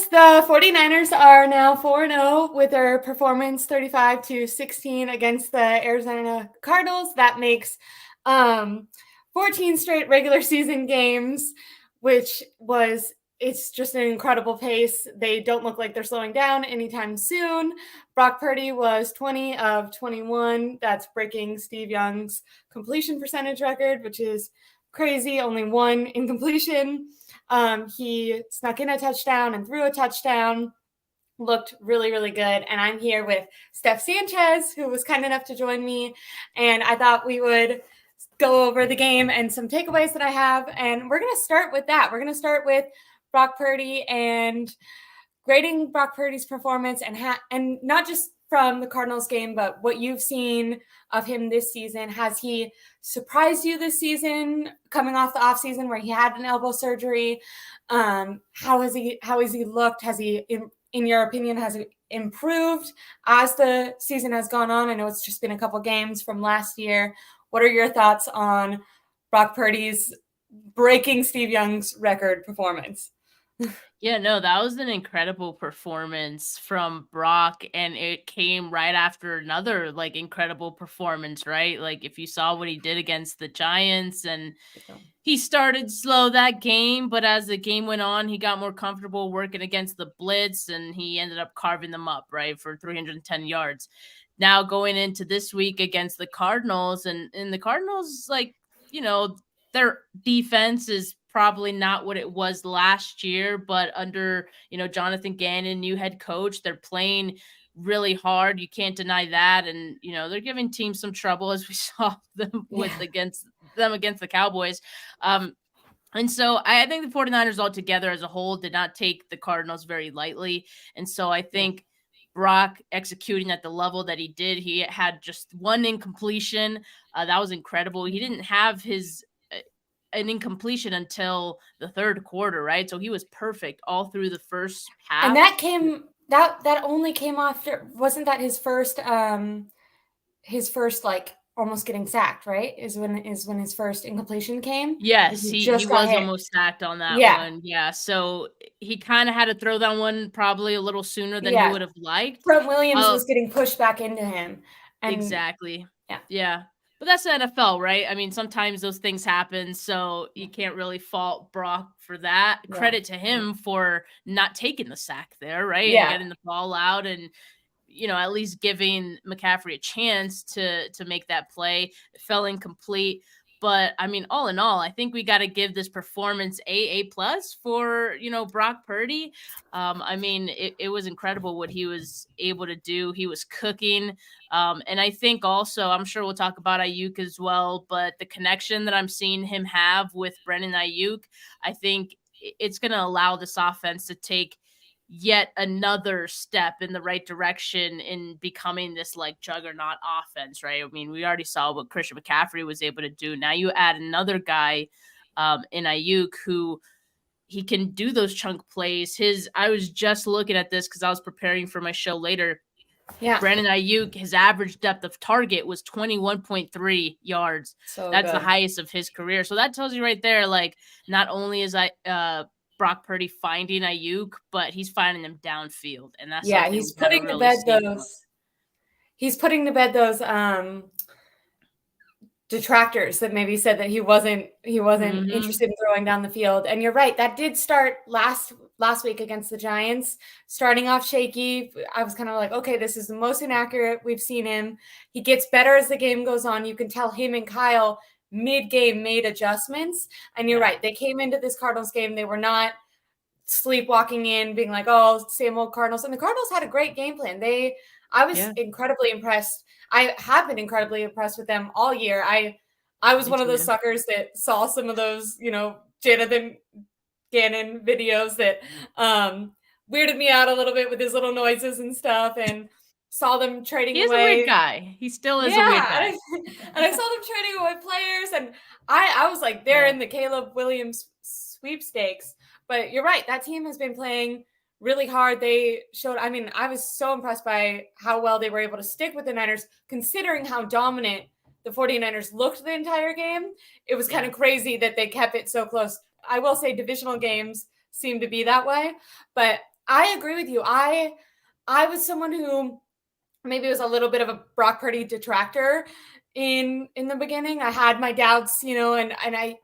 the 49ers are now 4-0 with their performance 35-16 against the Arizona Cardinals. That makes 14 straight regular season games, which was it's just an incredible pace. They don't look like they're slowing down anytime soon. Brock Purdy was 20 of 21. That's breaking Steve Young's completion percentage record, which is crazy. Only one incompletion. He snuck in a touchdown and threw a touchdown. Looked really, really good. And I'm here with Steph Sanchez, who was kind enough to join me. And I thought we would go over the game and some takeaways that I have. And we're going to start with that. We're going to start with Brock Purdy and grading Brock Purdy's performance and not just from the Cardinals game, but what you've seen of him this season. Has he surprised you this season coming off the offseason where he had an elbow surgery? How has he looked? Has he, in your opinion, has it improved as the season has gone on? I know it's just been a couple games from last year. What are your thoughts on Brock Purdy's breaking Steve Young's record performance? Yeah, no, that was an incredible performance from Brock, and it came right after another incredible performance, right? Like if you saw what he did against the Giants, and he started slow that game, but as the game went on, he got more comfortable working against the blitz, and he ended up carving them up, right, for 310 yards. Now going into this week against the Cardinals, and the Cardinals, their defense is probably not what it was last year, but under, Jonathan Gannon, new head coach, they're playing really hard. You can't deny that. And, they're giving teams some trouble, as we saw them against the Cowboys. And so I think the 49ers altogether as a whole did not take the Cardinals very lightly. And so I think Brock executing at the level that he did, he had just one incompletion. That was incredible. He didn't have an incompletion until the third quarter, right? So he was perfect all through the first half. And that only came after, wasn't that his first almost getting sacked, right? Is when his first incompletion came. Yes, he was almost sacked on that one. Yeah. So he kind of had to throw that one probably a little sooner than he would have liked. Brett Williams was getting pushed back into him. Exactly. Yeah. But that's the NFL, right? I mean, sometimes those things happen, so you can't really fault Brock for that. Yeah. Credit to him for not taking the sack there, right? Yeah. And getting the ball out and, at least giving McCaffrey a chance to make that play. It fell incomplete. But, I mean, all in all, I think we got to give this performance A+ for, Brock Purdy. I mean, it was incredible what he was able to do. He was cooking. And I think also, I'm sure we'll talk about Aiyuk as well, but the connection that I'm seeing him have with Brandon Aiyuk, I think it's going to allow this offense to take yet another step in the right direction in becoming this juggernaut offense, right? I mean, we already saw what Christian McCaffrey was able to do. Now you add another guy in Aiyuk who he can do those chunk plays. I was just looking at this because I was preparing for my show later. Yeah. Brandon Aiyuk, his average depth of target was 21.3 yards. So that's the highest of his career. So that tells you right there, not only is Brock Purdy finding Aiyuk, but he's finding them downfield, and that's he's putting to bed those. He's putting to bed those detractors that maybe said that he wasn't interested in throwing down the field. And you're right, that did start last week against the Giants, starting off shaky. I was kind of like, okay, this is the most inaccurate we've seen him. He gets better as the game goes on. You can tell him and Kyle mid-game made adjustments. And you're right, they came into this Cardinals game, they were not sleepwalking in being like, oh, same old Cardinals. And the Cardinals had a great game plan. I was incredibly impressed. I have been incredibly impressed with them all year. I was one of those suckers that saw some of those, Jonathan Gannon videos that weirded me out a little bit with his little noises and stuff, and saw them trading away. He's a weird guy. He still is a weird guy. And I saw them trading away players, and I was like, they're in the Caleb Williams sweepstakes. But you're right, that team has been playing really hard. They showed, I was so impressed by how well they were able to stick with the Niners, considering how dominant the 49ers looked the entire game. It was kind of crazy that they kept it so close. I will say divisional games seem to be that way, but I agree with you. I was someone who maybe was a little bit of a Brock Purdy detractor in the beginning. I had my doubts, and I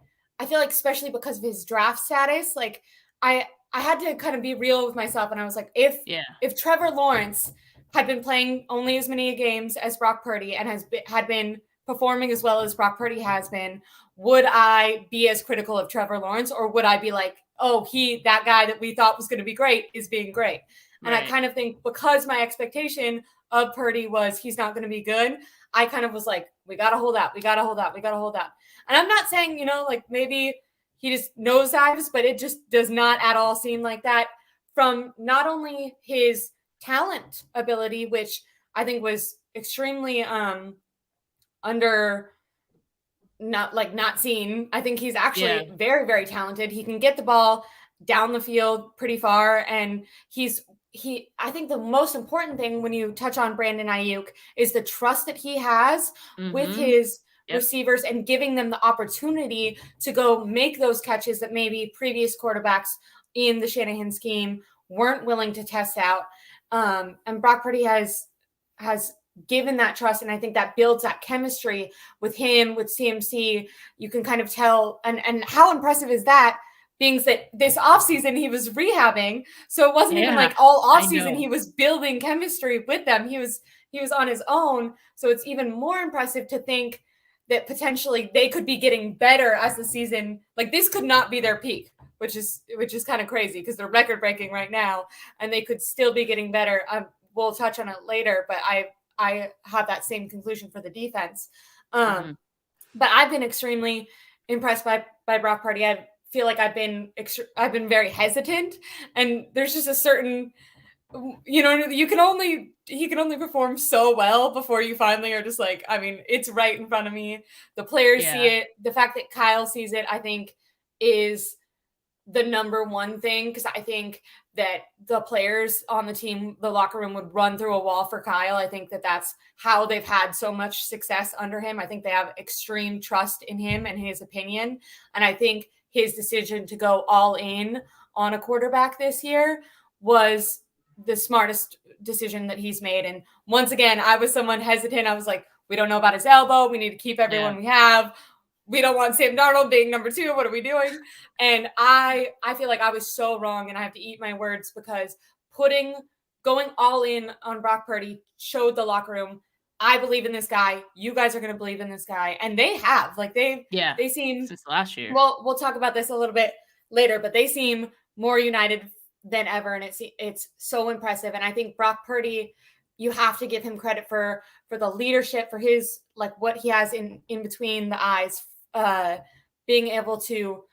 feel like especially because of his draft status, like I had to kind of be real with myself, and I was like, if Trevor Lawrence had been playing only as many games as Brock Purdy and had been performing as well as Brock Purdy has been, would I be as critical of Trevor Lawrence, or would I be like, oh, that guy that we thought was going to be great is being great? And I kind of think because my expectation of Purdy was he's not going to be good, I kind of was like, we got to hold out. We got to hold out. We got to hold out. And I'm not saying, like maybe he just nosedives, but it just does not at all seem like that from not only his talent ability, which I think was extremely not seen. I think he's actually very, very talented. He can get the ball down the field pretty far, and I think the most important thing when you touch on Brandon Aiyuk is the trust that he has with his receivers and giving them the opportunity to go make those catches that maybe previous quarterbacks in the Shanahan scheme weren't willing to test out. And Brock Purdy has given that trust, and I think that builds that chemistry with him, with CMC. You can kind of tell, and how impressive is that? Being that this offseason he was rehabbing, so it wasn't even like all offseason he was building chemistry with them. He was on his own, so it's even more impressive to think that potentially they could be getting better as the season. Like this could not be their peak, which is kind of crazy because they're record breaking right now, and they could still be getting better. We'll touch on it later, but I have that same conclusion for the defense. But I've been extremely impressed by Brock Purdy. I feel like I've been very hesitant, and there's just a certain, he can only perform so well before you finally are just like, I mean, it's right in front of me. The players see it. The fact that Kyle sees it, I think, is the number one thing, because I think that the players on the team, the locker room, would run through a wall for Kyle. I think that that's how they've had so much success under him. I think they have extreme trust in him and his opinion. And I think his decision to go all in on a quarterback this year was the smartest decision that he's made. And once again, I was someone hesitant. I was like, we don't know about his elbow. We need to keep everyone we have. We don't want Sam Darnold being number 2. What are we doing? And I feel like I was so wrong, and I have to eat my words, because going all in on Brock Purdy showed the locker room, I believe in this guy. You guys are going to believe in this guy. And they have. Like they seem, since last year. Well, we'll talk about this a little bit later, but they seem more united than ever, and it's so impressive. And I think Brock Purdy, you have to give him credit for the leadership, for his, like, what he has in between the eyes, being able to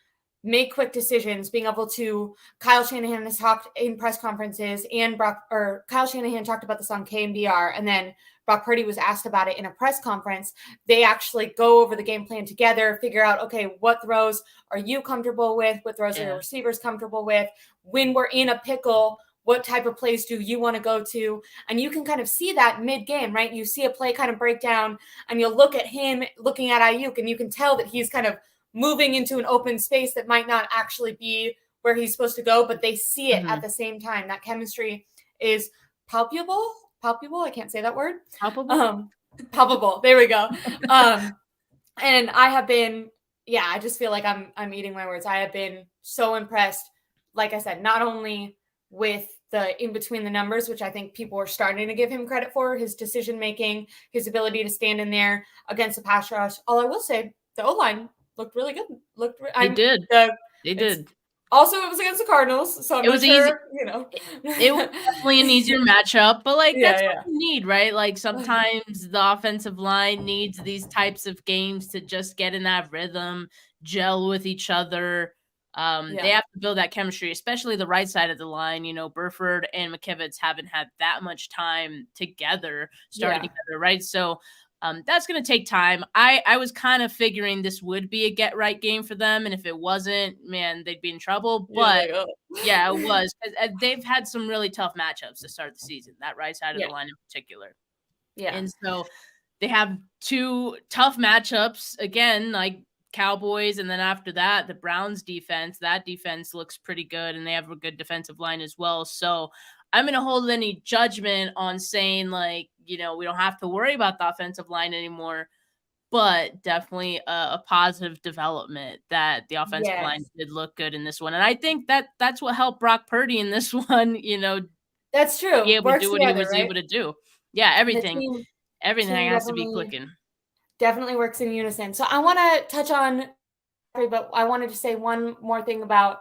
make quick decisions, being able to, Kyle Shanahan has talked in press conferences, and Kyle Shanahan talked about this on KMBR, and then Brock Purdy was asked about it in a press conference. They actually go over the game plan together, figure out, okay, what throws are you comfortable with? What throws are your receivers comfortable with? When we're in a pickle, what type of plays do you want to go to? And you can kind of see that mid-game, right? You see a play kind of break down, and you'll look at him looking at Aiyuk, and you can tell that he's kind of moving into an open space that might not actually be where he's supposed to go, but they see it at the same time. That chemistry is palpable. I can't say that word. Palpable. There we go. And I have been, I just feel like I'm eating my words. I have been so impressed, like I said, not only with the in between the numbers, which I think people are starting to give him credit for, his decision making, his ability to stand in there against the pass rush. All I will say, the O-line looked really good. They did. They did. Also, it was against the Cardinals, so I'm not sure, It was definitely an easier matchup, but that's what you need, right? Like sometimes the offensive line needs these types of games to just get in that rhythm, gel with each other. They have to build that chemistry, especially the right side of the line. Burford and McKivitz haven't had that much time together, starting together, right? So that's going to take time. I was kind of figuring this would be a get-right game for them, and if it wasn't, man, they'd be in trouble. But, it was. They've had some really tough matchups to start the season, that right side of the line in particular. Yeah. And so they have 2 tough matchups. Again, like Cowboys, and then after that, the Browns defense. That defense looks pretty good, and they have a good defensive line as well. So I'm going to hold any judgment on saying, like, we don't have to worry about the offensive line anymore, but definitely a positive development that the offensive line Yes, did look good in this one. And I think that's what helped Brock Purdy in this one, that's be true. able to Works do what he together, was right? able to do. Yeah, The everything team has to be clicking. definitely works in unison. So I want to touch on, but I wanted to say one more thing about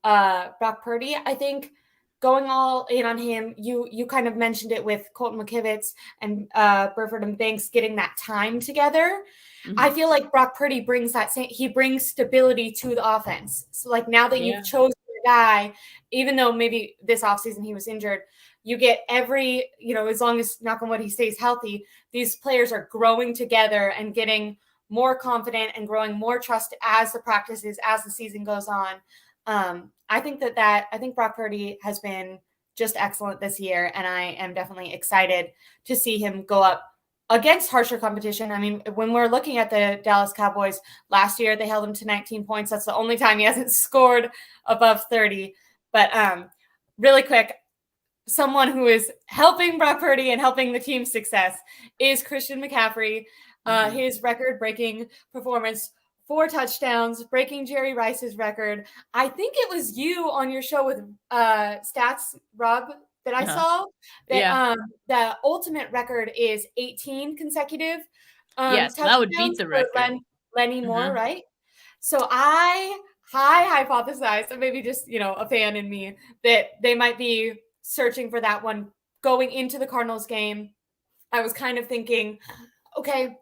Brock Purdy. I think going all in on him, you kind of mentioned it with Colton McKivitz and Burford and Banks getting that time together. I Mhm. feel like Brock Purdy brings he brings stability to the offense. So like now that you've Yeah. chosen a guy, even though maybe this offseason he was injured, you get every, as long as knock on wood he stays healthy, these players are growing together and getting more confident and growing more trust as the practices, as the season goes on. I think I think Brock Purdy has been just excellent this year, and I am definitely excited to see him go up against harsher competition. I mean, when we're looking at the Dallas Cowboys last year, they held him to 19 points. That's the only time he hasn't scored above 30. But really quick, someone who is helping Brock Purdy and helping the team's success is Christian McCaffrey. Mhm. His record-breaking performance, 4 touchdowns, breaking Jerry Rice's record. I think it was you on your show with Stats Rob that I Uh-huh. saw that Yeah. the ultimate record is 18 consecutive Yeah, so that would beat touchdowns the for record. Lenny Moore, Mhm. right? So I hypothesized, and maybe just a fan in me, that they might be searching for that one going into the Cardinals game. I was kind of thinking, okay,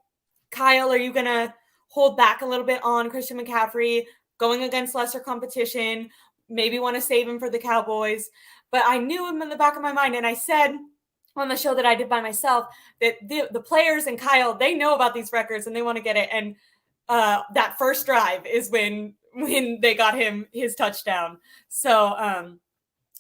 Kyle, are you gonna hold back a little bit on Christian McCaffrey going against lesser competition? Maybe want to save him for the Cowboys. But I knew him in the back of my mind, and I said on the show that I did by myself that the players and Kyle, they know about these records and they want to get it. And that first drive is when they got him his touchdown. So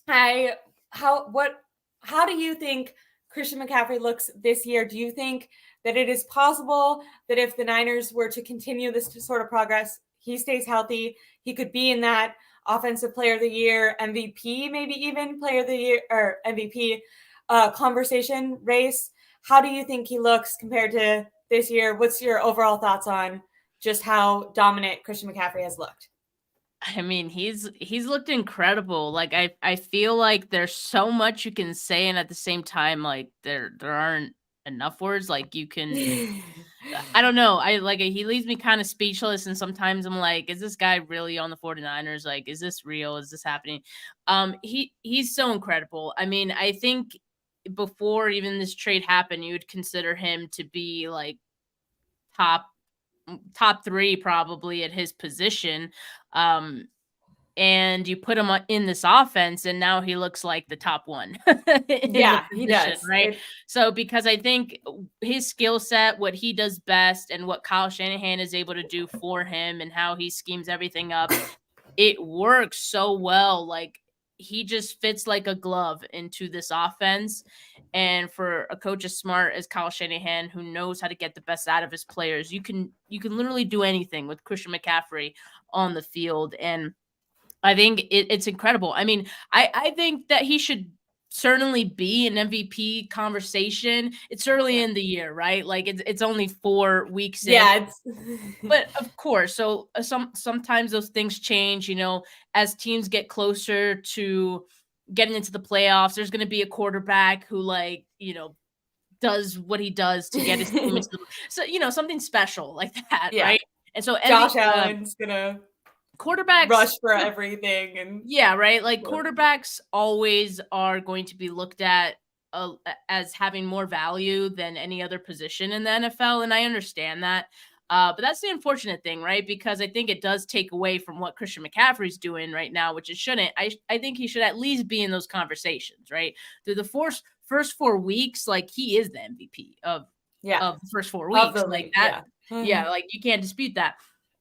I how what how do you think Christian McCaffrey looks this year? Do you think that it is possible that if the Niners were to continue this sort of progress, he stays healthy, he could be in that offensive player of the year, MVP, maybe even player of the year or MVP conversation race? How do you think he looks compared to this year? What's your overall thoughts on just how dominant Christian McCaffrey has looked? I mean, he's looked incredible. Like I feel like there's so much you can say, and at the same time, like there aren't enough words. Like you can, I don't know. I like he leaves me kind of speechless, and sometimes I'm like, is this guy really on the 49ers? Like, is this real? Is this happening? He's so incredible. I mean, I think before even this trade happened, you would consider him to be like top top 3 probably at his position. Um, and you put him in this offense, and now he looks like the top one in the Yeah, he position, does. right? So, because I think his skill set, what he does best, and what Kyle Shanahan is able to do for him, and how he schemes everything up, it works so well. Like he just fits like a glove into this offense. And for a coach as smart as Kyle Shanahan, who knows how to get the best out of his players, you can literally do anything with Christian McCaffrey on the field. And I think it's incredible. I mean, I think that he should certainly be an MVP conversation. It's early Yeah. in the year, right? Like it's only 4 weeks in. Yeah, it's But of course, so sometimes those things change, as teams get closer to getting into the playoffs. There's going to be a quarterback who does what he does to get his team into the something special like that, yeah. right? And so Josh Allen's gonna quarterbacks, rush for everything and yeah, right. Like yeah. quarterbacks always are going to be looked at as having more value than any other position in the NFL, and I understand that. But that's the unfortunate thing, right? Because I think it does take away from what Christian McCaffrey's doing right now, which it shouldn't. I think he should at least be in those conversations, right? Through the first 4 weeks, like he is the MVP Yeah, of the first four of weeks, the like league, that. yeah. Yeah, like you can't dispute that.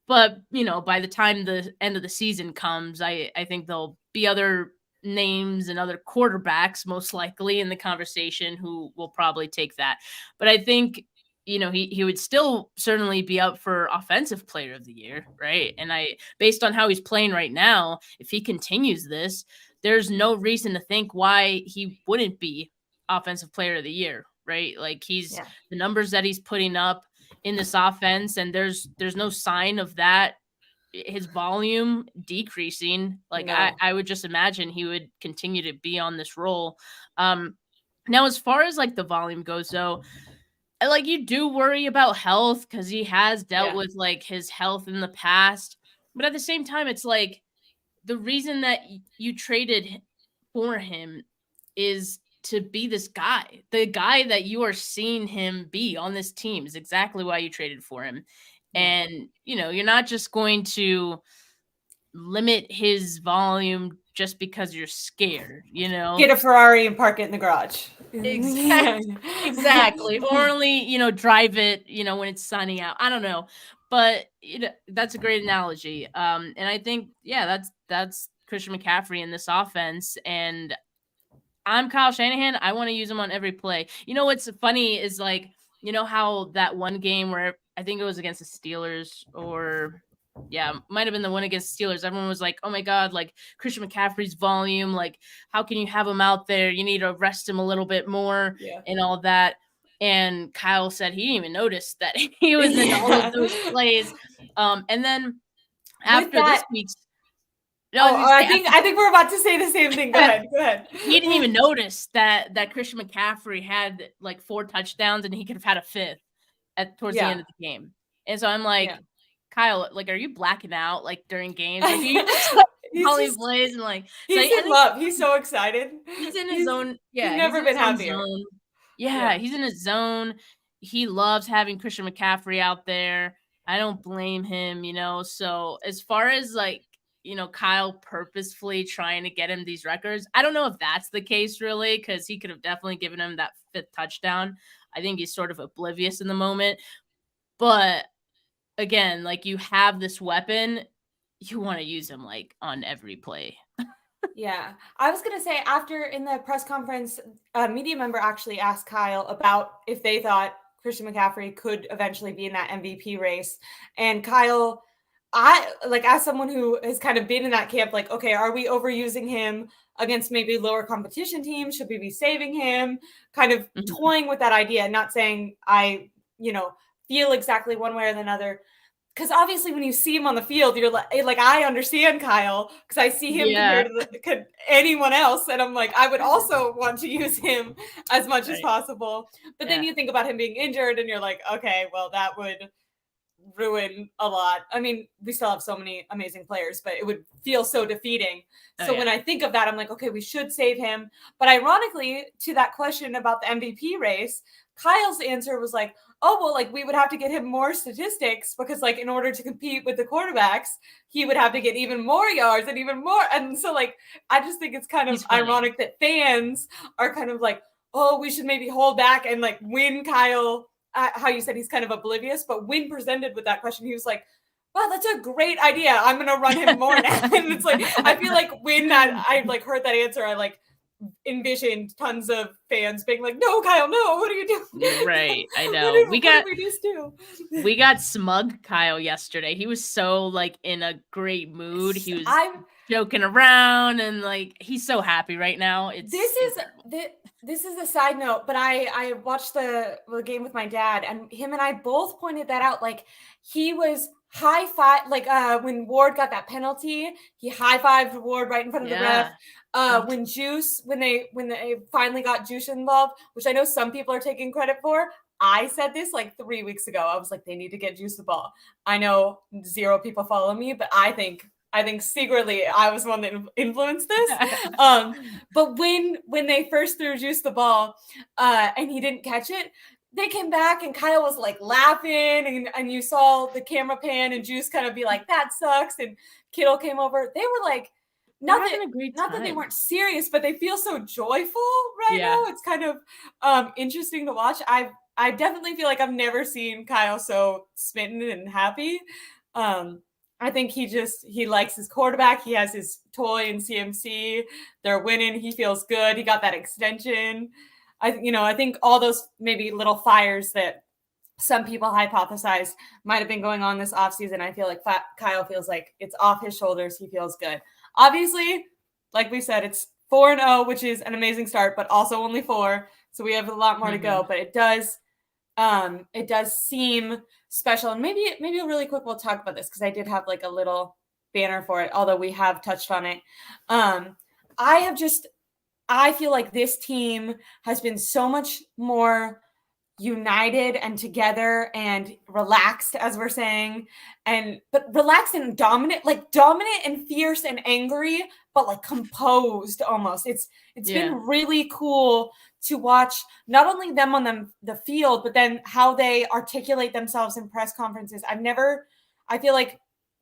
But, by the time the end of the season comes, I think there'll be other names and other quarterbacks most likely in the conversation who will probably take that. But I think he would still certainly be up for offensive player of the year, right? And based on how he's playing right now, if he continues this, there's no reason to think why he wouldn't be offensive player of the year, right? Like the numbers that he's putting up in this offense, and there's no sign of that, his volume decreasing. Like No. I would just imagine he would continue to be on this role. Now as far as like the volume goes though, like you do worry about health because he has dealt with like his health in the past. But at the same time, it's like the reason that you traded for him is to be this guy. The guy that you are seeing him be on this team is exactly why you traded for him. And, you're not just going to limit his volume just because you're scared, Get a Ferrari and park it in the garage. Exactly. Or only, drive it, when it's sunny out. I don't know. But that's a great analogy. And I think, that's Christian McCaffrey in this offense. And I'm Kyle Shanahan. I want to use him on every play. What's funny is like, how that one game where I think it was against the Steelers might have been the one against the Steelers. Everyone was like, oh my God, like Christian McCaffrey's volume, like how can you have him out there? You need to rest him a little bit more and all that. And Kyle said he didn't even notice that he was in all of those plays. And then after this week's I think we're about to say the same thing. Go ahead. He didn't even notice that Christian McCaffrey had like 4 touchdowns and he could have had a 5th towards the end of the game. And so I'm like, Kyle, like, are you blacking out like during games? Like, he just plays and like he's in love. He's so excited. He's in his zone. Yeah, he's never been happier. Yeah, he's in his zone. He loves having Christian McCaffrey out there. I don't blame him, So as far as like, Kyle purposefully trying to get him these records, I don't know if that's the case really, because he could have definitely given him that 5th touchdown. I think he's sort of oblivious in the moment. But again, like you have this weapon, you want to use him like on every play. Yeah. I was going to say after in the press conference, a media member actually asked Kyle about if they thought Christian McCaffrey could eventually be in that MVP race. And Kyle, as someone who has kind of been in that camp, like, okay, are we overusing him against maybe lower competition teams? Should we be saving him? Kind of toying with that idea, not saying I, feel exactly one way or another. Because obviously when you see him on the field, you're like I understand Kyle because I see him compared to anyone else. And I'm like, I would also want to use him as much as possible. But then you think about him being injured and you're like, okay, well, that would ruin a lot. I mean, we still have so many amazing players, but it would feel so defeating. When I think of that, I'm like, okay, we should save him. But ironically, to that question about the MVP race, Kyle's answer was like, oh, well, like we would have to get him more statistics because like in order to compete with the quarterbacks, he would have to get even more yards and even more. And so like, I just think it's kind of ironic that fans are kind of like, oh, we should maybe hold back and like when Kyle, how you said he's kind of oblivious, but when presented with that question, he was like, wow, that's a great idea. I'm going to run him more now. And it's like, I feel like when I like heard that answer, I like envisioned tons of fans being like, no, Kyle, no, what are you doing? Right. I know. We got smug Kyle yesterday. He was so like in a great mood. He was joking around and like he's so happy right now. This is a side note, but I watched the game with my dad and him and I both pointed that out. Like he was high five, like when Ward got that penalty, he high-fived Ward right in front of the ref. When they finally got Juice involved, which I know some people are taking credit for. I said this like 3 weeks ago. I was like, they need to get Juice the ball. I know 0 people follow me, but I think secretly I was the one that influenced this. But when they first threw Juice the ball and he didn't catch it, they came back and Kyle was like laughing and you saw the camera pan and Juice kind of be like, that sucks. And Kittle came over. They were like, not that they weren't serious, but they feel so joyful right now. It's kind of interesting to watch. I definitely feel like I've never seen Kyle so smitten and happy. I think he likes his quarterback. He has his toy in CMC. They're winning. He feels good. He got that extension. I think all those maybe little fires that some people hypothesized might have been going on this offseason. I feel like Kyle feels like it's off his shoulders. He feels good. Obviously, like we said, it's 4-0, which is an amazing start, but also only 4. So we have a lot more to go. But it does seem special. And maybe really quick we'll talk about this because I did have like a little banner for it, although we have touched on it. I feel like this team has been so much more united and together and relaxed, as we're saying, but relaxed and dominant and fierce and angry, but like composed almost. It's been really cool to watch not only them on the field, but then how they articulate themselves in press conferences. I feel like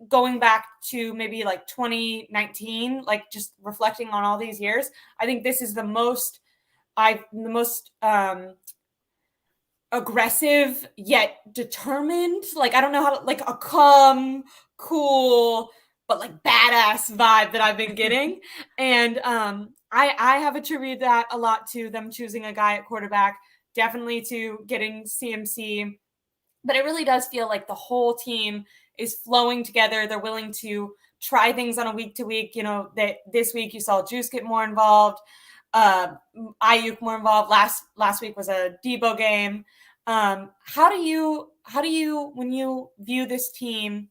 going back to maybe like 2019, like just reflecting on all these years, I think this is the most aggressive yet determined, like I don't know how to, like a calm, cool, but like badass vibe that I've been getting. And I have attributed that a lot to them choosing a guy at quarterback, definitely to getting CMC, but it really does feel like the whole team is flowing together. They're willing to try things on a week to week. You know, that this week you saw Juice get more involved, Aiyuk more involved. Last week was a Debo game. How do you, when you view this team,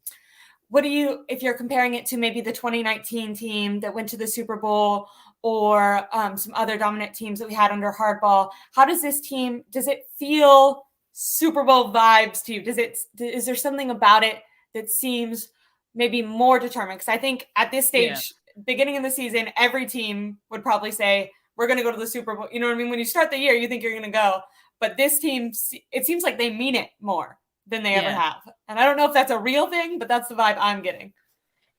if you're comparing it to maybe the 2019 team that went to the Super Bowl or some other dominant teams that we had under Hardball, how does this team, does it feel Super Bowl vibes to you? Is there something about it that seems maybe more determined? Because I think at this stage, beginning of the season, every team would probably say, we're going to go to the Super Bowl. You know what I mean? When you start the year, you think you're going to go. But this team, it seems like they mean it more than they ever have. And I don't know if that's a real thing, but that's the vibe I'm getting.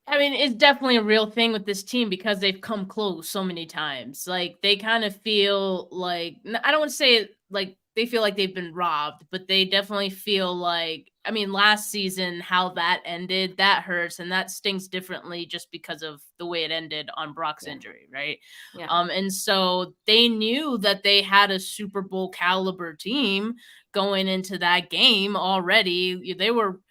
I mean, it's definitely a real thing with this team because they've come close so many times. Like, they kind of feel like, I don't want to say it like they feel like they've been robbed, but they definitely feel like, I mean, last season, how that ended, that hurts, and that stings differently just because of the way it ended on Brock's injury, right? Yeah. And so they knew that they had a Super Bowl caliber team going into that game already. They were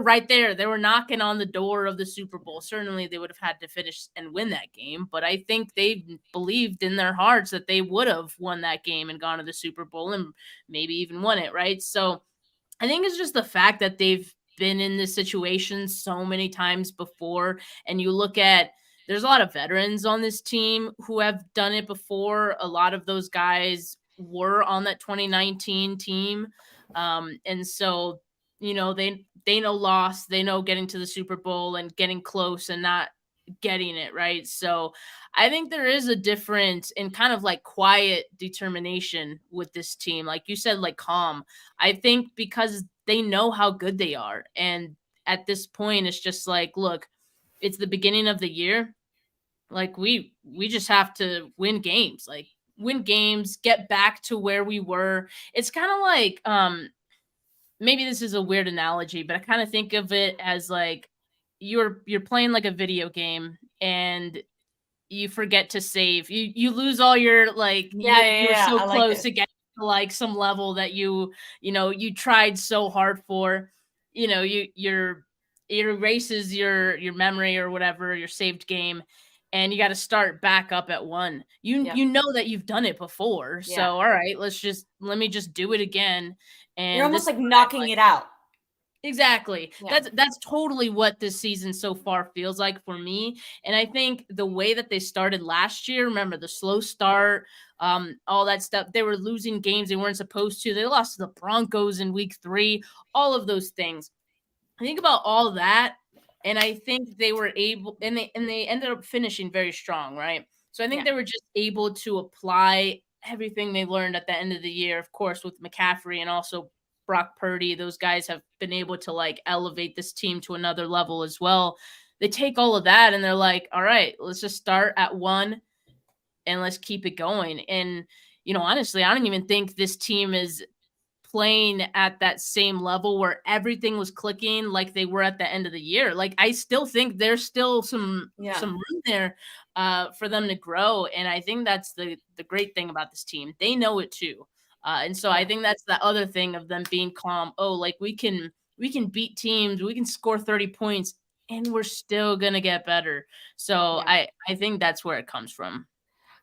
right there. They were knocking on the door of the Super Bowl. Certainly they would have had to finish and win that game, but I think they believed in their hearts that they would have won that game and gone to the Super Bowl and maybe even won it, right? So I think it's just the fact that they've been in this situation so many times before, and you look at, there's a lot of veterans on this team who have done it before. A lot of those guys were on that 2019 team. And so, you know, they know loss, they know getting to the Super Bowl and getting close and not getting it, right? So I think there is a difference in kind of like quiet determination with this team. Like you said, like calm. I think because they know how good they are. And at this point, it's just like, look, it's the beginning of the year. Like we just have to win games, get back to where we were. It's kind of like, maybe this is a weird analogy, but I kind of think of it as like you're playing like a video game and you forget to save. You lose all your like you're so close to getting to like some level that you tried so hard for. You know, it erases your memory or whatever, your saved game, and you got to start back up at 1. You know that you've done it before. So all right, let me just do it again. And you're almost like knocking it out. Exactly. Yeah. That's totally what this season so far feels like for me. And I think the way that they started last year, remember the slow start, all that stuff, they were losing games they weren't supposed to. They lost to the Broncos in week 3, all of those things. I think about all that, and I think they were able, and they ended up finishing very strong, right? So I think they were just able to apply everything they learned at the end of the year, of course, with McCaffrey and also Brock Purdy. Those guys have been able to like elevate this team to another level as well. They take all of that and they're like, all right, let's just start at 1 and let's keep it going. And, you know, honestly, I don't even think this team is playing at that same level where everything was clicking like they were at the end of the year. Like, I still think there's still some room there for them to grow. And I think that's the great thing about this team. They know it too. And so I think that's the other thing of them being calm. Oh, like we can beat teams, we can score 30 points, and we're still gonna get better. So Yeah. I think that's where it comes from.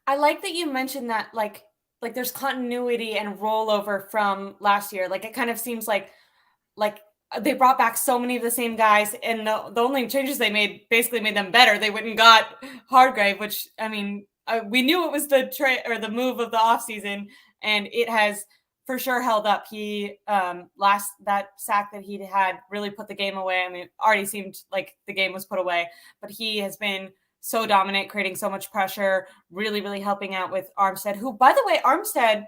I like that you mentioned that like there's continuity and rollover from last year. Like it kind of seems like they brought back so many of the same guys, and the only changes they made basically made them better. They went and got Hardgrave, which I mean, we knew it was the trade or the move of the offseason, and it has for sure held up. He last that sack that he had really put the game away. I mean, it already seemed like the game was put away, but he has been so dominant, creating so much pressure, really, really helping out with Armstead, who, by the way, Armstead,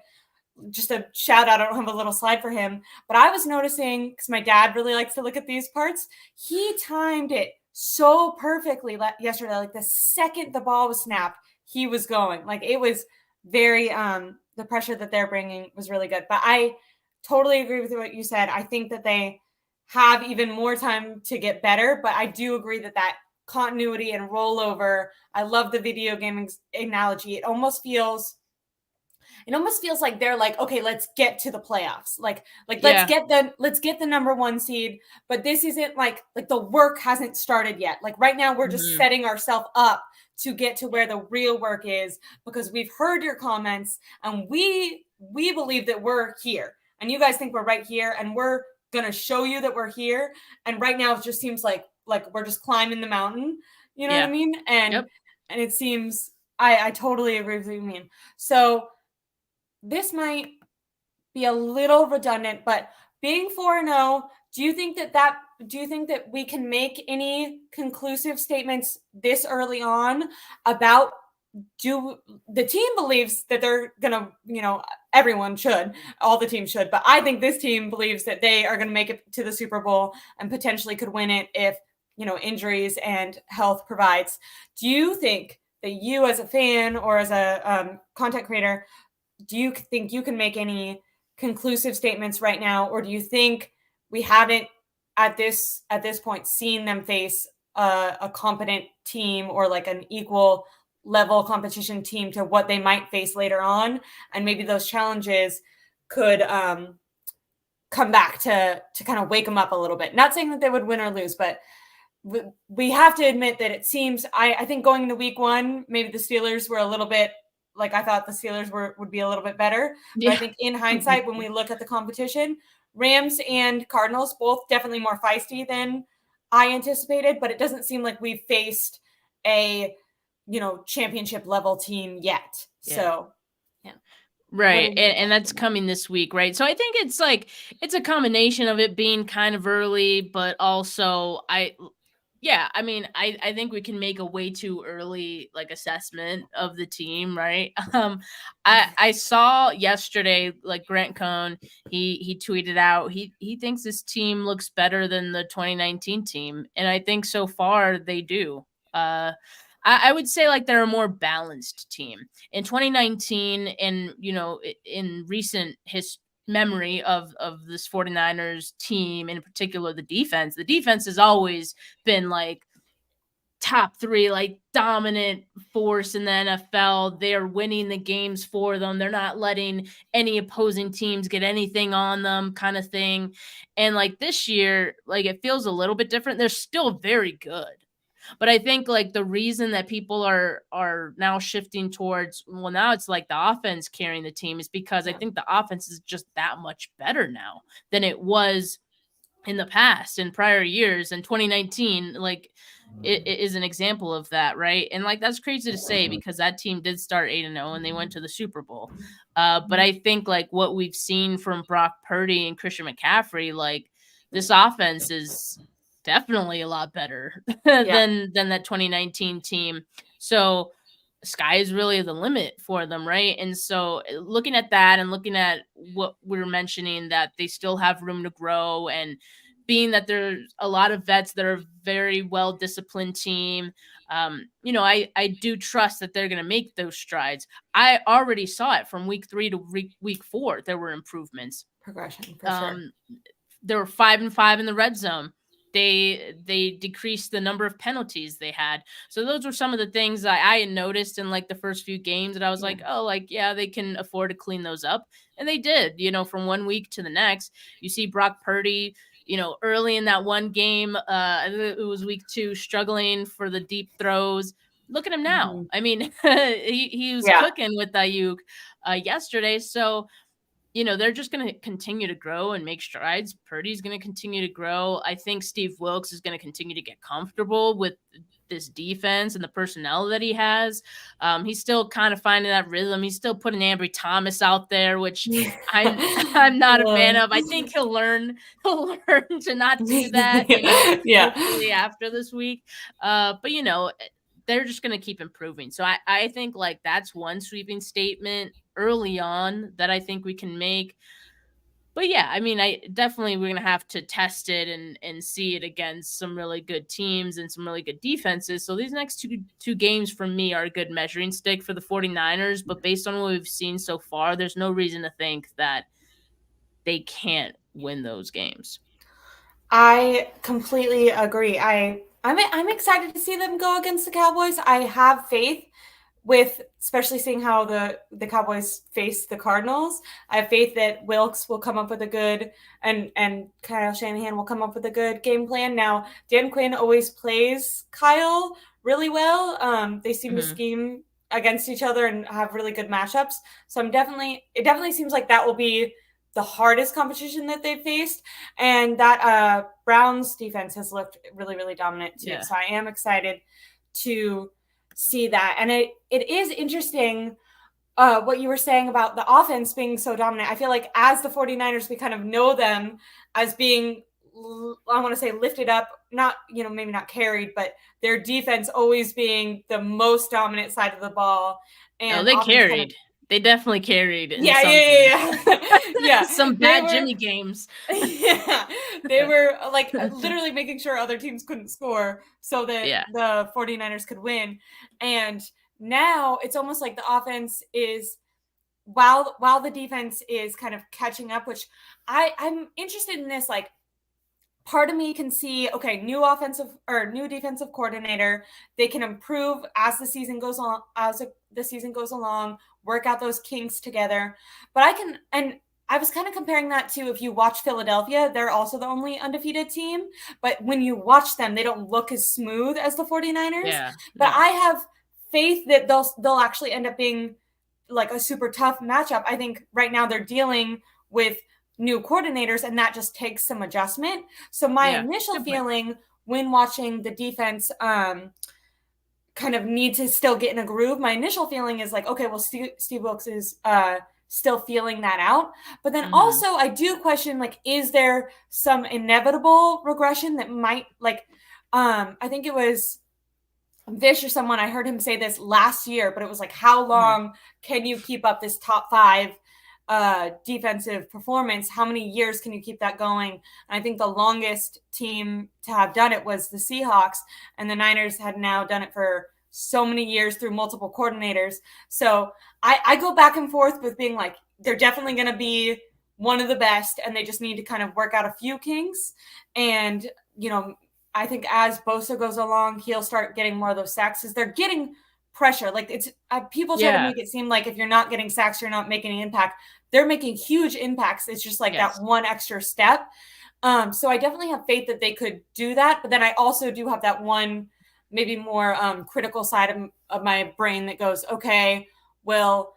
just a shout out. I don't have a little slide for him, but I was noticing because my dad really likes to look at these parts. He timed it so perfectly yesterday. Like the second the ball was snapped, he was going. Like it was very the pressure that they're bringing was really good. But I totally agree with what you said. I think that they have even more time to get better, but I do agree that continuity and rollover. I love the video game analogy. It almost feels like they're like, okay, let's get to the playoffs. Like Yeah. let's get the number 1 seed, but this isn't like the work hasn't started yet. Like right now we're just Mhm. setting ourselves up to get to where the real work is, because we've heard your comments and we believe that we're here. And you guys think we're right here, and we're going to show you that we're here. And right now it just seems like we're just climbing the mountain, you know what I Yeah. mean? And Yep. it seems I totally agree with what you mean. So this might be a little redundant, but being 4-0, do you think that we can make any conclusive statements this early on about do the team believes that they're gonna, everyone should, all the teams should, but I think this team believes that they are gonna make it to the Super Bowl and potentially could win it if, injuries and health provides. Do you think that you as a fan or as a content creator, do you think you can make any conclusive statements right now, or do you think we haven't at this point seen them face a competent team or like an equal level competition team to what they might face later on, and maybe those challenges could come back to kind of wake them up a little bit? Not saying that they would win or lose, but we have to admit that it seems, I think going into week 1, maybe the Steelers were a little bit like, I thought the Steelers would be a little bit better. But I Yeah. think in hindsight, when we look at the competition, Rams and Cardinals both definitely more feisty than I anticipated, but it doesn't seem like we've faced a, championship level team yet. Yeah. So, yeah. What Right. are your And thoughts that's on that? coming this week, right? So I think it's like it's a combination of it being kind of early, but also yeah, I mean, I think we can make a way too early like assessment of the team, right? I saw yesterday like Grant Cohn, he tweeted out he thinks this team looks better than the 2019 team, and I think so far they do. I would say like they're a more balanced team. In 2019 and in recent memory of this 49ers team, in particular the defense has always been like top 3, like dominant force in the NFL. They're winning the games for them. They're not letting any opposing teams get anything on them, kind of thing. And like this year, like it feels a little bit different. They're still very good. But I think like the reason that people are now shifting towards, well, now it's like the offense carrying the team, is because I Yeah, think the offense is just that much better now than it was in the past, in prior years. And 2019, like it is an example of that, right? And like that's crazy to say because that team did start 8-0 and they went to the Super Bowl. But I think like what we've seen from Brock Purdy and Christian McCaffrey, like this offense is definitely a lot better yeah, than that 2019 team. So sky is really the limit for them, right? And so looking at that and looking at what we're mentioning, that they still have room to grow, and being that there's a lot of vets that are very well disciplined team, I do trust that they're going to make those strides. I already saw it from week 3 to week 4. There were improvements. progression for sure. um they were 5-5 in the red zone. They decreased the number of penalties they had. So those were some of the things I had noticed in like the first few games that I was Yeah. like, oh, like yeah, they can afford to clean those up, and they did. From one week to the next, you see Brock Purdy. Early in that one game, it was week 2, struggling for the deep throws. Look at him now. Mhm. I mean, he was Yeah. cooking with Aiyuk yesterday. So they're just going to continue to grow and make strides. Purdy's going to continue to grow. I think Steve Wilkes is going to continue to get comfortable with this defense and the personnel that he has. He's still kind of finding that rhythm. He's still putting Ambry Thomas out there, which I'm not a fan of. I think he'll learn to not do that, Yeah. hopefully after this week. But they're just going to keep improving. So I think like that's one sweeping statement early on that I think we can make. But yeah, I mean, I definitely we're gonna have to test it and see it against some really good teams and some really good defenses. So these next two games for me are a good measuring stick for the 49ers. But based on what we've seen so far, there's no reason to think that they can't win those games. I completely agree. I'm excited to see them go against the Cowboys. I have faith with especially seeing how the Cowboys face the Cardinals. I have faith that Wilkes will come up with a good and Kyle Shanahan will come up with a good game plan. Now, Dan Quinn always plays Kyle really well. They seem to Mm-hmm. scheme against each other and have really good matchups. So it definitely seems like that will be the hardest competition that they've faced. And that Browns defense has looked really, really dominant too. Yeah. So I am excited to see that. And it is interesting what you were saying about the offense being so dominant. I feel like as the 49ers, we kind of know them as being, I want to say, lifted up, not, maybe not carried, but their defense always being the most dominant side of the ball. And they offense carried. kind of, They definitely carried in yeah, some yeah, games. yeah. Yeah. Some They bad were, Jimmy games. yeah, they were like literally making sure other teams couldn't score so that Yeah. the 49ers could win. And now it's almost like the offense is while the defense is kind of catching up, which I'm interested in this. Like, part of me can see, okay, new offensive or new defensive coordinator, they can improve as the season goes on, the season goes along, work out those kinks together. But I was kind of comparing that to if you watch Philadelphia, they're also the only undefeated team, but when you watch them, they don't look as smooth as the 49ers. Yeah. But No. I have faith that they'll actually end up being like a super tough matchup. I think right now they're dealing with new coordinators and that just takes some adjustment. So my initial feeling when watching the defense kind of need to still get in a groove, my initial feeling is like, okay, well, Steve Wilkes is still feeling that out. But then also I do question, like, is there some inevitable regression that might, like, I think it was Vish or someone, I heard him say this last year, but it was like, how long can you keep up this top 5 defensive performance? How many years can you keep that going? And I think the longest team to have done it was the Seahawks, and the Niners had now done it for so many years through multiple coordinators. So I go back and forth with being like, they're definitely going to be one of the best, and they just need to kind of work out a few kinks. And, I think as Bosa goes along, he'll start getting more of those sacks because they're getting pressure. Like, it's people try to make it seem like if you're not getting sacks, you're not making an impact. They're making huge impacts. It's just like that one extra step. So I definitely have faith that they could do that. But then I also do have that one maybe more critical side of my brain that goes, okay, well,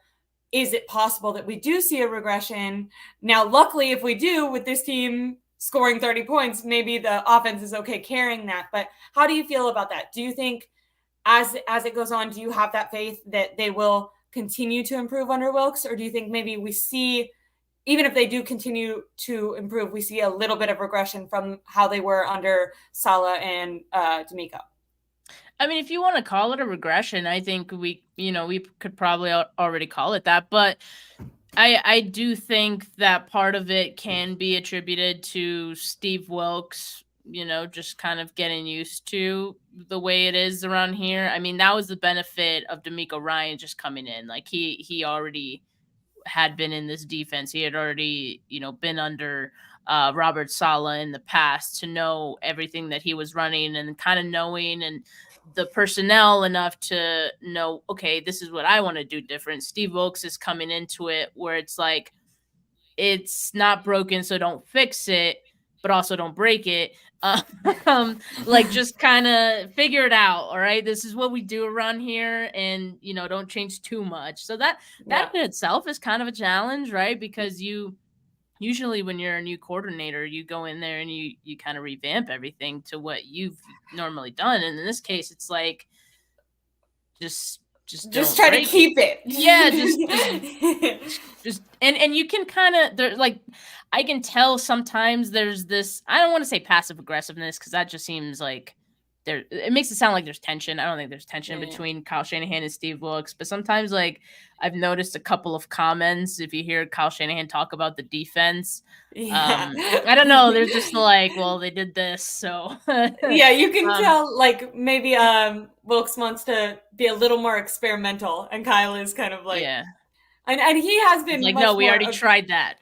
is it possible that we do see a regression? Now, luckily, if we do with this team scoring 30 points, maybe the offense is okay carrying that. But how do you feel about that? Do you think as it goes on, do you have that faith that they will continue to improve under Wilkes? Or do you think maybe we see, even if they do continue to improve, we see a little bit of regression from how they were under Saleh and D'Amico? I mean, if you want to call it a regression, I think we could probably already call it that. But I do think that part of it can be attributed to Steve Wilkes, just kind of getting used to the way it is around here. I mean, that was the benefit of D'Amico Ryan just coming in. Like he already had been in this defense. He had already, been under Robert Saleh in the past to know everything that he was running and kind of knowing and the personnel enough to know, okay, this is what I want to do different. Steve Wilkes is coming into it where it's like, it's not broken, so don't fix it, but also don't break it. Like just kind of figure it out. All right, this is what we do around here, and don't change too much. So that in itself is kind of a challenge, right? Because you usually when you're a new coordinator, you go in there and you kind of revamp everything to what you've normally done, and in this case, it's like just don't try to break keep it. Yeah, just and you can kind of there like I can tell sometimes there's this, I don't want to say passive aggressiveness because that just seems like it makes it sound like there's tension. I don't think there's tension between Kyle Shanahan and Steve Wilkes, but sometimes like I've noticed a couple of comments if you hear Kyle Shanahan talk about the defense. I don't know, they're just like, well, they did this, so yeah, you can tell like maybe Wilkes wants to be a little more experimental, and Kyle is kind of like, yeah. And he has been like, much no, we more already tried that.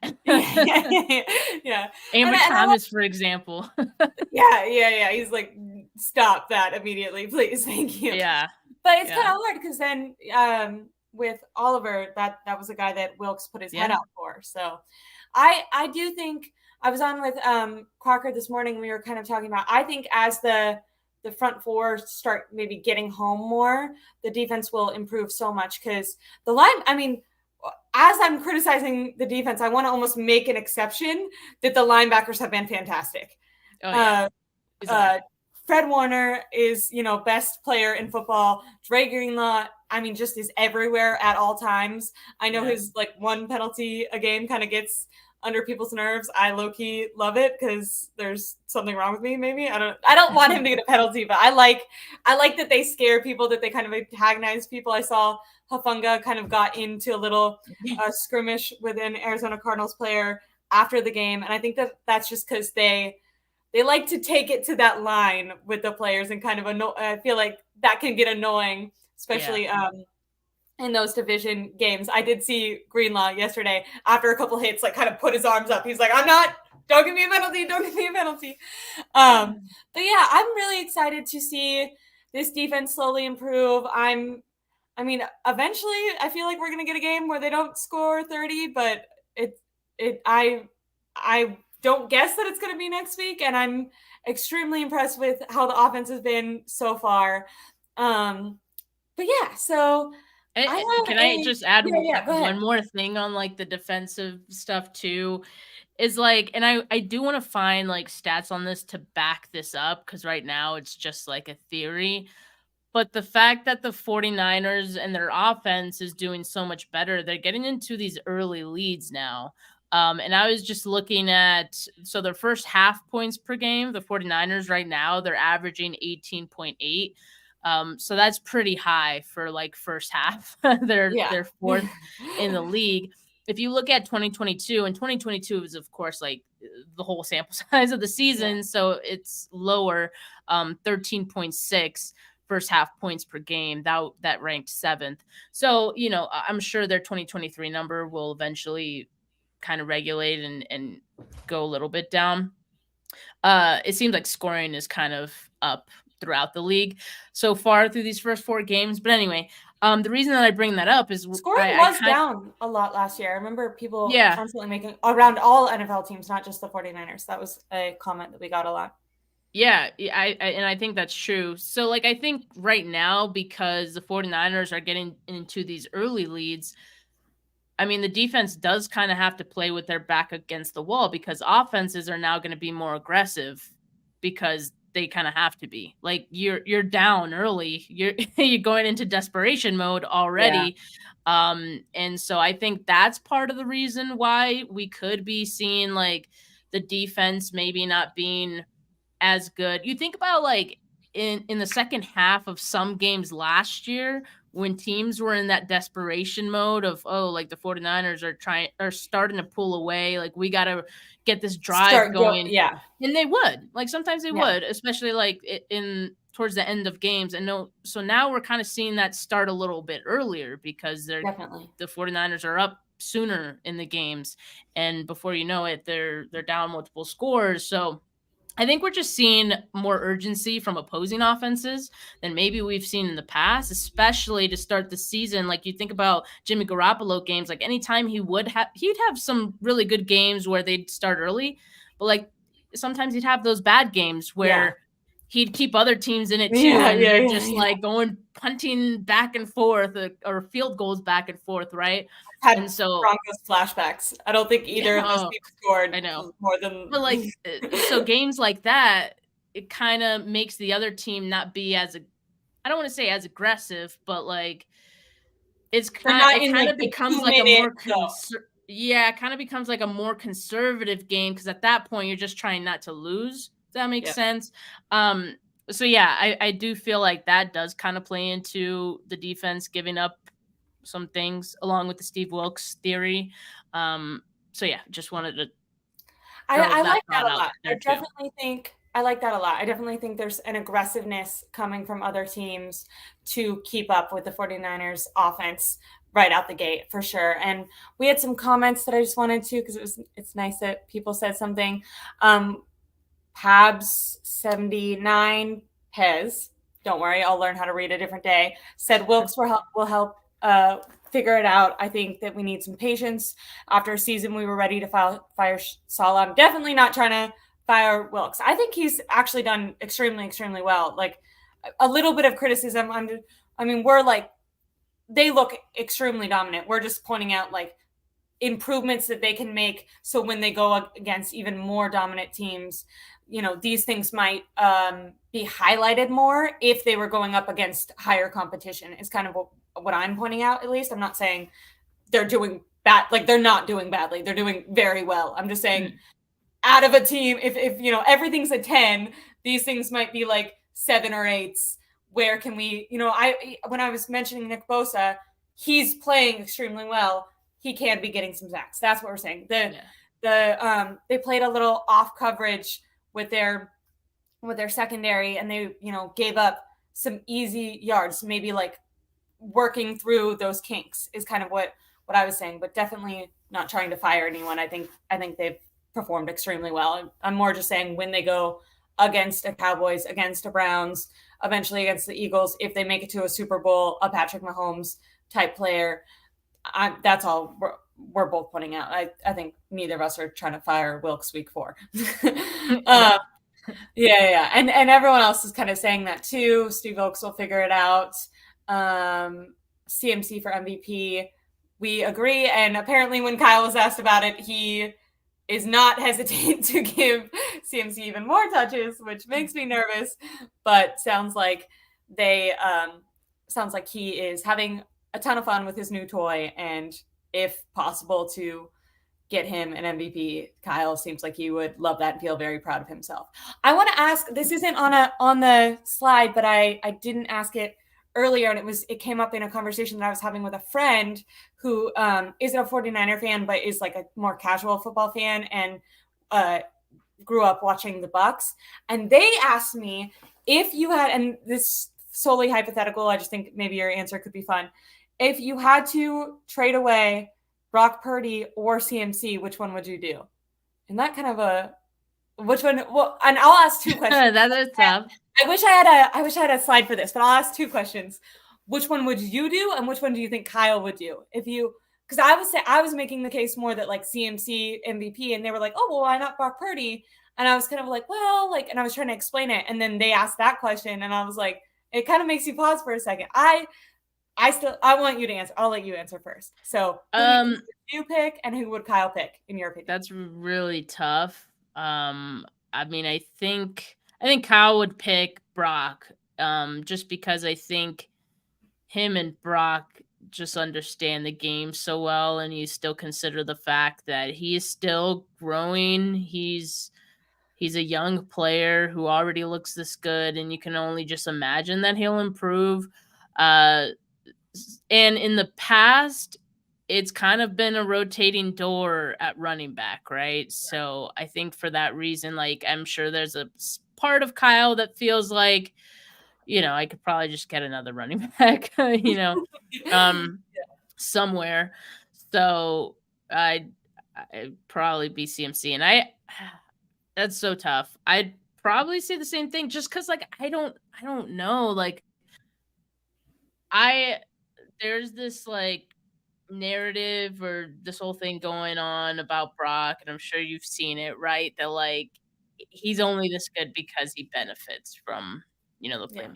yeah. Ambry Thomas, for example. yeah. He's like, stop that immediately, please, thank you. Yeah. But it's kind of hard because then with Oliver, that was a guy that Wilkes put his head out for. So I do think I was on with Crocker this morning. We were kind of talking about, I think as the front four start maybe getting home more, the defense will improve so much because the line, I mean, as I'm criticizing the defense, I want to almost make an exception that the linebackers have been fantastic. Oh, yeah. Fred Warner is, best player in football. Dre Greenlaw, I mean, just is everywhere at all times. I know his like one penalty a game kind of gets under people's nerves. I low-key love it because there's something wrong with me. Maybe I don't want him to get a penalty, but I like that they scare people, that they kind of antagonize people. I saw Hufanga kind of got into a little skirmish with an Arizona Cardinals player after the game, and I think that's just because they like to take it to that line with the players and kind of I feel like that can get annoying, especially in those division games. I did see Greenlaw yesterday after a couple hits, like kind of put his arms up. He's like, don't give me a penalty. Don't give me a penalty. But yeah, I'm really excited to see this defense slowly improve. Eventually I feel like we're going to get a game where they don't score 30, but I don't guess that it's going to be next week. And I'm extremely impressed with how the offense has been so far. But yeah, so can I just add one more thing on like the defensive stuff too? Is like, and I do want to find like stats on this to back this up because right now it's just like a theory. But the fact that the 49ers and their offense is doing so much better, they're getting into these early leads now. And I was just looking at, so their first half points per game, the 49ers right now, they're averaging 18.8. So that's pretty high for like first half. They're fourth in the league. If you look at 2022, and 2022 is of course like the whole sample size of the season, so it's lower, 13.6 first half points per game. That ranked 7th. So I'm sure their 2023 number will eventually kind of regulate and go a little bit down. It seems like scoring is kind of up throughout the league so far through these first 4 games. But anyway, the reason that I bring that up is scoring was down a lot last year. I remember people constantly making around all NFL teams, not just the 49ers. That was a comment that we got a lot. Yeah, I think that's true. So like, I think right now, because the 49ers are getting into these early leads, I mean, the defense does kind of have to play with their back against the wall because offenses are now going to be more aggressive because they kind of have to be. Like you're down early, you're going into desperation mode already. And so I think that's part of the reason why we could be seeing like the defense maybe not being as good. You think about like in the second half of some games last year when teams were in that desperation mode of, like the 49ers are starting to pull away, like we got to get this drive going. And they would, like sometimes they would, especially like in towards the end of games. And so now we're kind of seeing that start a little bit earlier because the 49ers are up sooner in the games, and before you know it, they're down multiple scores. So I think we're just seeing more urgency from opposing offenses than maybe we've seen in the past, especially to start the season. Like, you think about Jimmy Garoppolo games, like anytime he'd have some really good games where they'd start early, but like sometimes he'd have those bad games Yeah. where he'd keep other teams in it too, Yeah, and yeah, they're yeah, just yeah. like going punting back and forth, or field goals back and forth, right? Had And so, Broncos flashbacks. I don't think either of those yeah, teams scored I know. more But, than like, so games like that, it kinda makes the other team not be as I don't wanna say as aggressive, but, like, they're not it in kinda like the becomes like a 2-minute more zone. yeah, it kinda becomes like a more conservative game, because at that point, you're just trying not to lose. Does that make Yep. sense? Um, so yeah, I do feel like that does kinda play into the defense giving up some things along with the Steve Wilkes theory. So yeah, just wanted to throw I that like that thought a out lot. there too. I like that a lot. I definitely think there's an aggressiveness coming from other teams to keep up with the 49ers offense right out the gate for sure. And we had some comments that I just wanted to, because it's nice that people said something. Um, Pabs 79 Pez, don't worry, I'll learn how to read a different day, said Wilkes will help figure it out. I think that we need some patience. After a season, we were ready to fire Salah. I'm definitely not trying to fire Wilkes. I think he's actually done extremely, extremely well. Like, a little bit of criticism. I mean, we're like, they look extremely dominant. We're just pointing out like improvements that they can make, so when they go against even more dominant teams, these things might be highlighted more if they were going up against higher competition, is kind of what I'm pointing out. At least I'm not saying they're doing bad, like they're not doing badly, they're doing very well. I'm just saying, out of a team, if everything's a 10, these things might be like 7 or 8s. Where can we, when I was mentioning Nick Bosa, he's playing extremely well. He can be getting some sacks. That's what we're saying. They played a little off coverage with their secondary, and they gave up some easy yards. Maybe like working through those kinks is kind of what I was saying, but definitely not trying to fire anyone. I think they've performed extremely well. I'm more just saying, when they go against a Cowboys, against a Browns, eventually against the Eagles, if they make it to a Super Bowl, a Patrick Mahomes type player, that's all we're both pointing out. I think neither of us are trying to fire Wilkes week 4. Yeah. And everyone else is kind of saying that too. Steve Wilkes will figure it out. CMC for MVP, we agree. And apparently when Kyle was asked about it, he is not hesitant to give CMC even more touches, which makes me nervous, but sounds like he is having a ton of fun with his new toy, and if possible to get him an MVP, Kyle seems like he would love that and feel very proud of himself. I want to ask, this isn't on the slide, but I didn't ask it earlier, and it came up in a conversation that I was having with a friend who isn't a 49er fan, but is like a more casual football fan, and grew up watching the Bucks. And they asked me, if you had, and this solely hypothetical, I just think maybe your answer could be fun, if you had to trade away Brock Purdy or CMC, which one would you do? And that kind of which one? Well, and I'll ask 2 questions. That is tough. I wish I had a slide for this, but I'll ask 2 questions. Which one would you do, and which one do you think Kyle would do? Because I was making the case more that like CMC MVP, and they were like, oh, well, why not Brock Purdy? And I was kind of like, well, like, and I was trying to explain it, and then they asked that question, and I was like, it kind of makes you pause for a second. I want you to answer. I'll let you answer first. So, who would you pick, and who would Kyle pick, in your opinion? That's really tough. I mean, I think Kyle would pick Brock, just because I think him and Brock just understand the game so well, and you still consider the fact that he is still growing. He's a young player who already looks this good, and you can only just imagine that he'll improve. And in the past, it's kind of been a rotating door at running back, right? So I think for that reason, like, I'm sure there's a part of Kyle that feels like, I could probably just get another running back, um, somewhere. So I'd probably be CMC, and that's so tough. I'd probably say the same thing, just because like I don't know. Like I there's this like narrative or this whole thing going on about Brock, and I'm sure you've seen it, right? That like he's only this good because he benefits from, the Yeah. playmakers.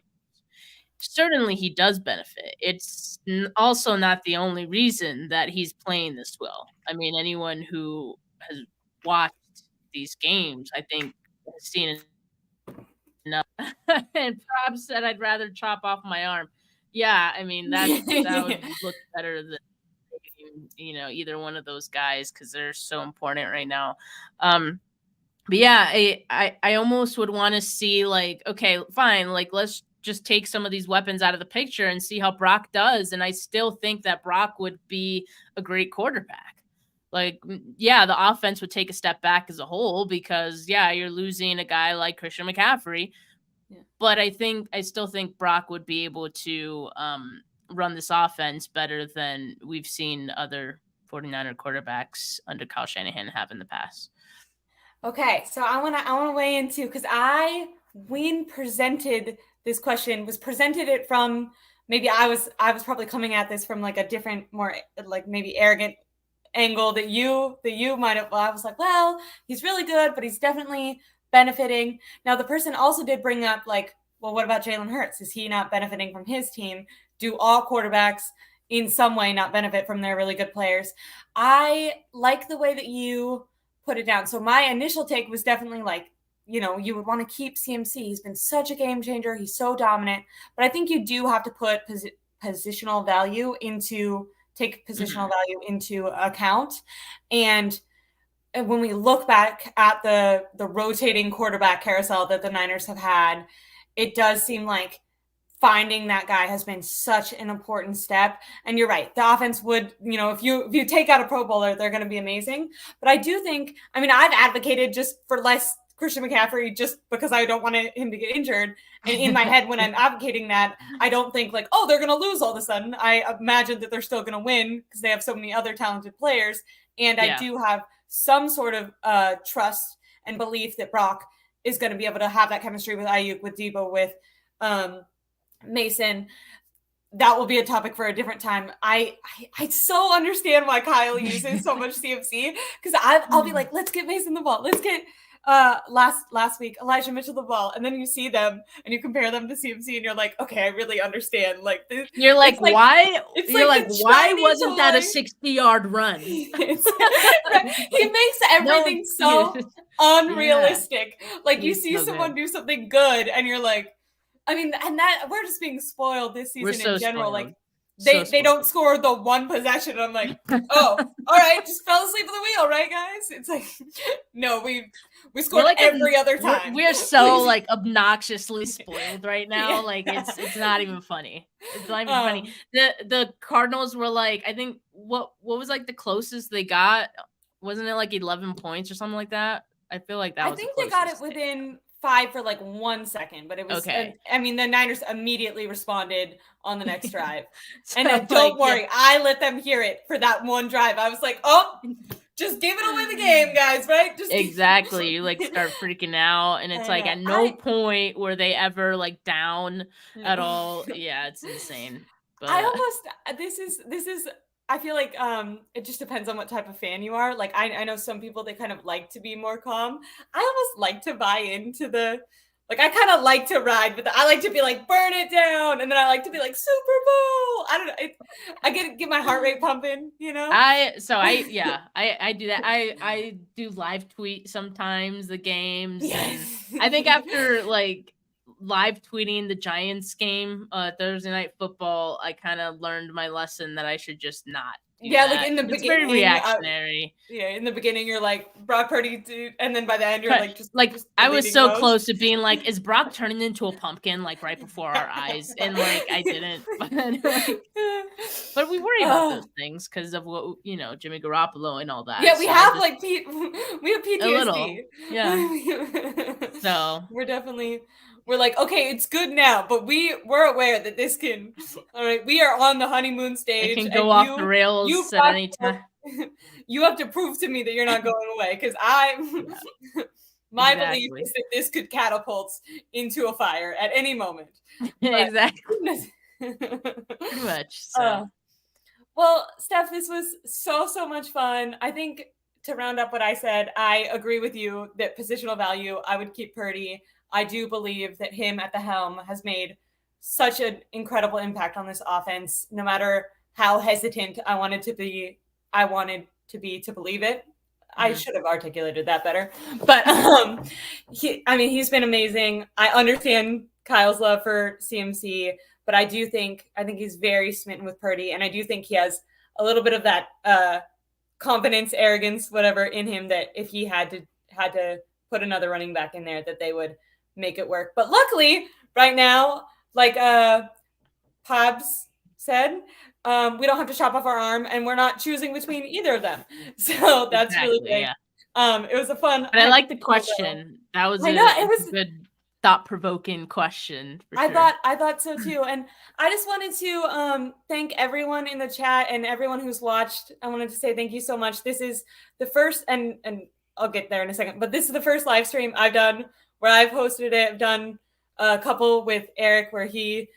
Certainly he does benefit. It's also not the only reason that he's playing this well. I mean, anyone who has watched these games, I think, has seen enough. And Prob said, "I'd rather chop off my arm." Yeah, I mean, that would look better than either one of those guys, because they're so important right now. But yeah, I almost would want to see, like, okay, fine, like let's just take some of these weapons out of the picture and see how Brock does. And I still think that Brock would be a great quarterback. Like, yeah, the offense would take a step back as a whole because, yeah, you're losing a guy like Christian McCaffrey. Yeah. But I still think Brock would be able to run this offense better than we've seen other 49er quarterbacks under Kyle Shanahan have in the past. Okay, so I wanna weigh in too, because when presented this question, was presented it from, maybe I was probably coming at this from like a different, more like maybe arrogant angle that you might have. Well, I was like, well, he's really good, but he's definitely benefiting. Now the person also did bring up like, well, what about Jalen Hurts? Is he not benefiting from his team? Do all quarterbacks in some way not benefit from their really good players? I like the way that you put it down. So my initial take was definitely like, you would want to keep CMC. He's been such a game changer. He's so dominant. But I think you do have to put positional value into account. And when we look back at the rotating quarterback carousel that the Niners have had, it does seem like finding that guy has been such an important step. And you're right, the offense would, if you take out a Pro Bowler, they're going to be amazing. But I do think, I've advocated just for less Christian McCaffrey just because I don't want him to get injured. And in my head, when I'm advocating that, I don't think like, oh, they're going to lose all of a sudden. I imagine that they're still going to win because they have so many other talented players. And I do have some sort of trust and belief that Brock is going to be able to have that chemistry with Aiyuk, with Debo, with Mason. That will be a topic for a different time. I so understand why Kyle uses so much CMC, because I'll be like, let's get Mason the ball. Let's get last week Elijah Mitchell the ball, and then you see them and you compare them to CMC and you're like, okay, I really understand. Like you're like, why? You're like why wasn't that a 60-yard run? He makes everything so unrealistic. Yeah. Like you see someone do something good and you're like, and that we're just being spoiled this season in general. Spoiled. Like they don't score the one possession. And I'm like, oh, all right, just fell asleep at the wheel, right, guys? It's like, no, we scored like every other time. We're so like obnoxiously spoiled right now. Yeah. Like it's not even funny. It's not even funny. The Cardinals were like, I think what was like the closest they got? Wasn't it like 11 points or something like that? I feel like that was. I think they got it within 5 for like 1 second, but it was okay. The Niners immediately responded on the next drive. So, and then don't worry, I let them hear it for that one drive. I was like, oh, just give it away the game, guys, right? Just exactly. You like start freaking out, and it's like at no point were they ever like down at all. Yeah, it's insane. But this is I feel like it just depends on what type of fan you are. Like I know some people, they kind of like to be more calm. I almost like to buy into I kind of like to ride, but I like to be like, burn it down. And then I like to be like, Super Bowl. I don't know. I get my heart rate pumping, I do that. I do live tweet sometimes the games. Yes. And I think after like live tweeting the Giants game, Thursday Night Football, I kind of learned my lesson that I should just not. Like in the beginning, it's very reactionary. In the beginning, you're like Brock Purdy, dude, and then by the end, you're like just I was so close to being like, is Brock turning into a pumpkin like right before our eyes? And like I didn't, but we worry about those things because of what Jimmy Garoppolo and all that. Yeah, we have we have PTSD. A little, yeah. So we're definitely we're like, okay, it's good now, but we're aware that this can, all right, we are on the honeymoon stage. It can and go off the rails at any time. You have to prove to me that you're not going away, because my belief is that this could catapult into a fire at any moment. Exactly. Pretty much. So. Well, Steph, this was so much fun. I think to round up what I said, I agree with you that positional value, I would keep Purdy. I do believe that him at the helm has made such an incredible impact on this offense. No matter how hesitant I wanted to be to believe it. I should have articulated that better. But he's been amazing. I understand Kyle's love for CMC, but I think he's very smitten with Purdy, and I do think he has a little bit of that confidence, arrogance, whatever in him, that if he had to put another running back in there, that they would make it work. But luckily, right now, like Pabs said, we don't have to chop off our arm, and we're not choosing between either of them. So that's really good. Yeah. It was a fun. But I like the question. That was a good thought-provoking question. I thought so too. And I just wanted to thank everyone in the chat and everyone who's watched. I wanted to say thank you so much. This is the first, and I'll get there in a second, but this is the first live stream I've done where I've hosted it. I've done a couple with Eric where he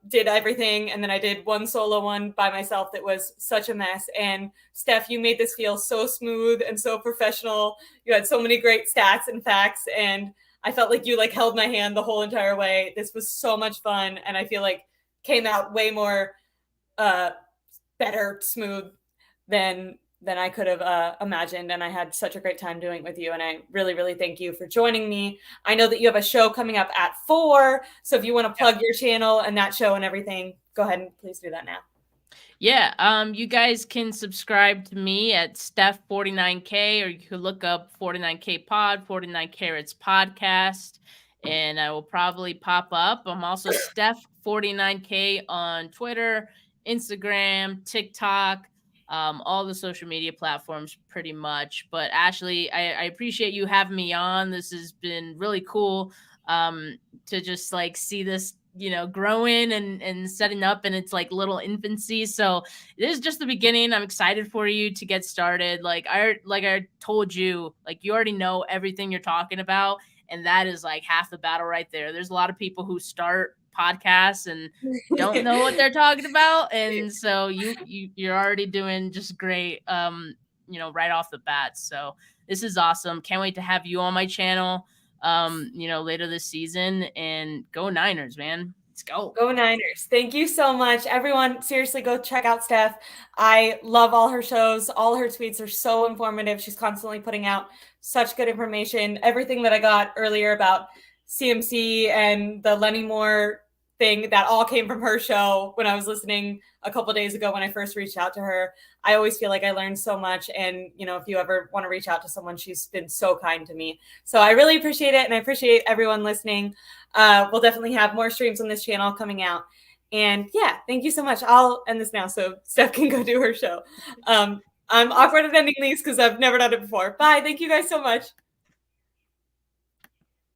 did everything, and then I did one solo one by myself that was such a mess. And Steph, you made this feel so smooth and so professional. You had so many great stats and facts, and I felt like you held my hand the whole entire way. This was so much fun, and I feel like came out way more better, smooth than I could have imagined. And I had such a great time doing it with you. And I really, really thank you for joining me. I know that you have a show coming up at 4. So if you want to plug your channel and that show and everything, go ahead and please do that now. Yeah. You guys can subscribe to me at Steph49K, or you can look up 49K Pod, 49 Carats Podcast, and I will probably pop up. I'm also Steph49K on Twitter, Instagram, TikTok, all the social media platforms pretty much. But Ashley, I appreciate you having me on. This has been really cool to just see this growing and setting up in its little infancy. So this is just the beginning. I'm excited for you to get started. I told you, you already know everything you're talking about, and that is half the battle right there. There's a lot of people who start podcasts and don't know what they're talking about, and so you're already doing just great right off the bat. So this is awesome. Can't wait to have you on my channel later this season. And go Niners, man. Let's go. Go Niners. Thank you so much. Everyone, seriously, go check out Steph. I love all her shows. All her tweets are so informative. She's constantly putting out such good information. Everything that I got earlier about CMC and the Lenny Moore thing, that all came from her show when I was listening a couple days ago when I first reached out to her. I always feel like I learned so much. And, if you ever want to reach out to someone, she's been so kind to me. So I really appreciate it. And I appreciate everyone listening. We'll definitely have more streams on this channel coming out. And yeah, thank you so much. I'll end this now so Steph can go do her show. I'm awkward at ending these because I've never done it before. Bye. Thank you guys so much.